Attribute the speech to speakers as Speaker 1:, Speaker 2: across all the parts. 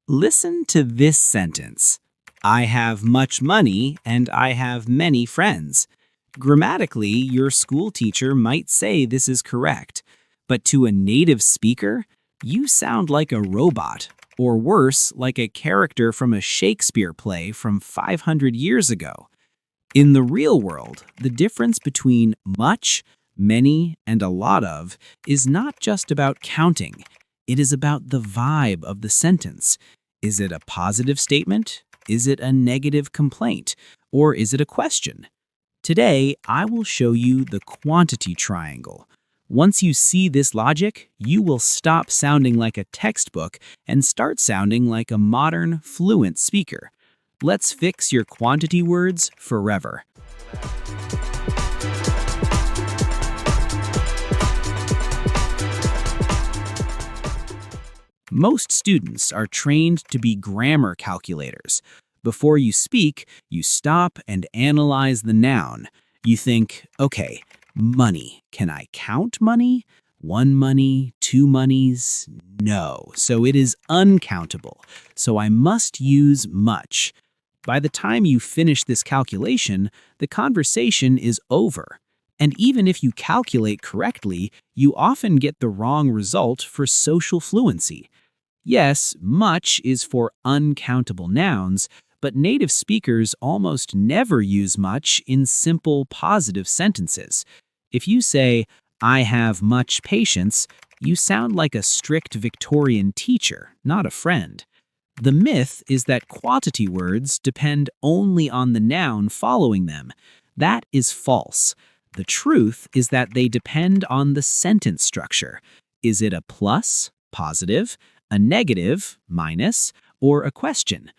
Speaker 1: Listen to this sentence. I have much money and I have many friends. Grammatically, your school teacher might say this is correct, but to a native speaker, you sound like a robot, or worse, like a character from a Shakespeare play from 500 years ago. In the real world, the difference between much, many, and a lot of is not just about counting. It is about the vibe of the sentence. Is it a positive statement? Is it a negative complaint? Or is it a question? Today, I will show you the quantity triangle. Once you see this logic, you will stop sounding like a textbook and start sounding like a modern, fluent speaker. Let's fix your quantity words forever. Most students are trained to be grammar calculators. Before you speak, you stop and analyze the noun. You think, okay, money. Can I count money? One money, two monies? No, so it is uncountable. So I must use much. By the time you finish this calculation, the conversation is over. And even if you calculate correctly, you often get the wrong result for social fluency. Yes, much is for uncountable nouns, but native speakers almost never use much in simple positive sentences. If you say, I have much patience, you sound like a strict Victorian teacher, not a friend. The myth is that quantity words depend only on the noun following them. That is false. The truth is that they depend on the sentence structure. Is it a plus, positive, a negative, minus, or a question?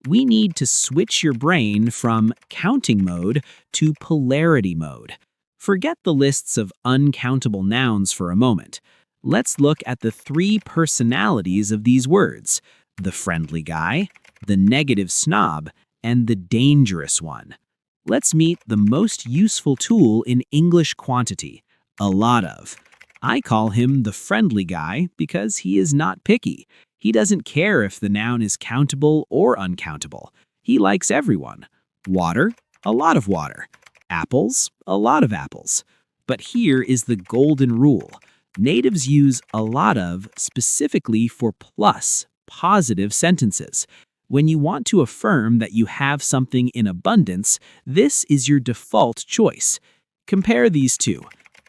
Speaker 1: We need to switch your brain from counting mode to polarity mode. Forget the lists of uncountable nouns for a moment. Let's look at the three personalities of these words: the friendly guy, the negative snob, and the dangerous one. Let's meet the most useful tool in English quantity, a lot of. I call him the friendly guy because he is not picky. He doesn't care if the noun is countable or uncountable. He likes everyone. Water, a lot of water. Apples, a lot of apples. But here is the golden rule. Natives use a lot of specifically for plus, positive sentences. When you want to affirm that you have something in abundance, this is your default choice. Compare these two.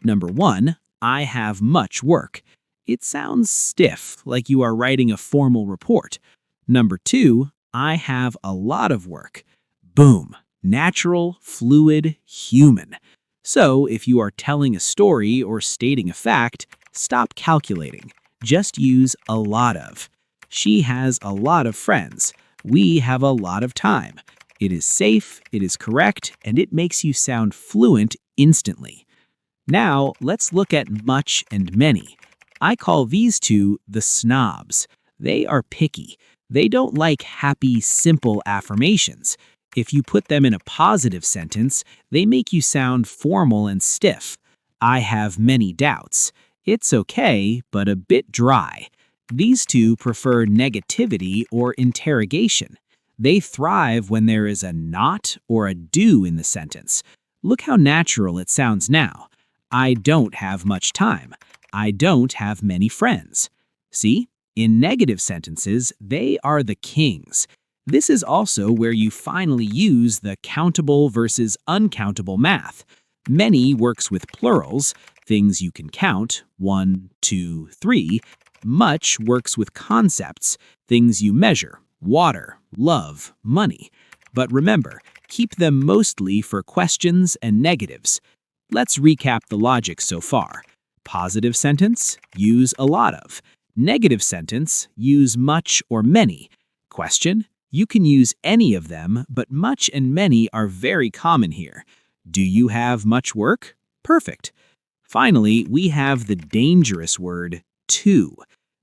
Speaker 1: Number 1, I have much work. It sounds stiff, like you are writing a formal report. Number 2, I have a lot of work. Boom. Natural, fluid, human. So, if you are telling a story or stating a fact, stop calculating. Just use a lot of. She has a lot of friends. We have a lot of time. It is safe, it is correct, and it makes you sound fluent instantly. Now, let's look at much and many. I call these two the snobs. They are picky. They don't like happy, simple affirmations. If you put them in a positive sentence, they make you sound formal and stiff. I have many doubts. It's okay, but a bit dry. These two prefer negativity or interrogation. They thrive when there is a not or a do in the sentence. Look how natural it sounds now. I don't have much time. I don't have many friends. See? In negative sentences, they are the kings. This is also where you finally use the countable versus uncountable math. Many works with plurals, things you can count, 1, 2, 3. Much works with concepts, things you measure, water, love, money. But remember, keep them mostly for questions and negatives. Let's recap the logic so far. Positive sentence, use a lot of. Negative sentence, use much or many. Question, you can use any of them, but much and many are very common here. Do you have much work? Perfect. Finally, we have the dangerous word, too.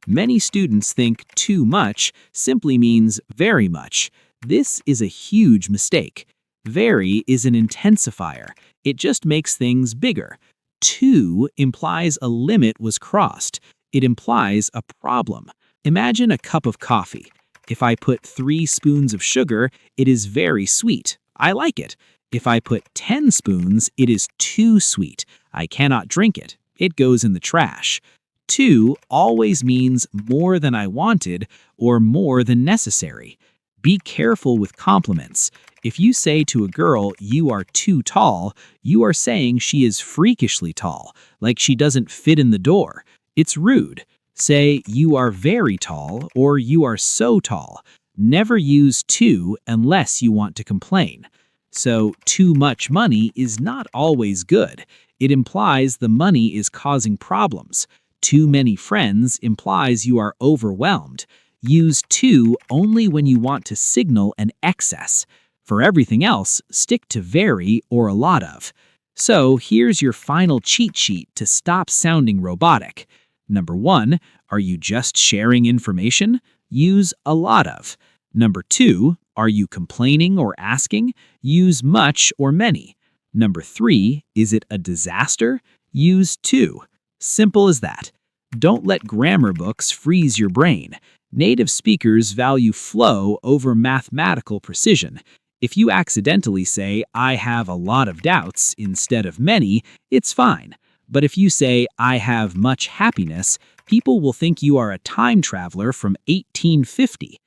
Speaker 1: Many students think too much simply means very much. This is a huge mistake. Very is an intensifier. It just makes things bigger. Too implies a limit was crossed. It implies a problem. Imagine a cup of coffee. If I put 3 spoons of sugar, it is very sweet. I like it. If I put 10 spoons, it is too sweet. I cannot drink it. It goes in the trash. Too always means more than I wanted or more than necessary. Be careful with compliments. If you say to a girl, "You are too tall," you are saying she is freakishly tall, like she doesn't fit in the door. It's rude. Say, "You are very tall," or "You are so tall." Never use too unless you want to complain. So, too much money is not always good. It implies the money is causing problems. Too many friends implies you are overwhelmed. Use too only when you want to signal an excess. For everything else, stick to very or a lot of. So here's your final cheat sheet to stop sounding robotic. Number 1, are you just sharing information? Use a lot of. Number 2, are you complaining or asking? Use much or many. Number 3, is it a disaster? Use too. Simple as that. Don't let grammar books freeze your brain. Native speakers value flow over mathematical precision. If you accidentally say, "I have a lot of doubts," instead of many, it's fine. But if you say, "I have much happiness," people will think you are a time traveler from 1850.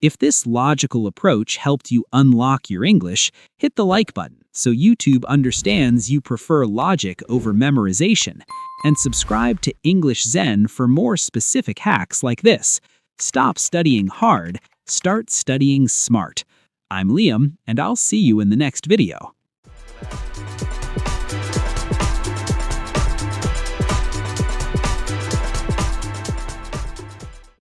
Speaker 1: If this logical approach helped you unlock your English, hit the like button so YouTube understands you prefer logic over memorization, and subscribe to English Zen for more specific hacks like this. Stop studying hard, start studying smart. I'm Liam, and I'll see you in the next video.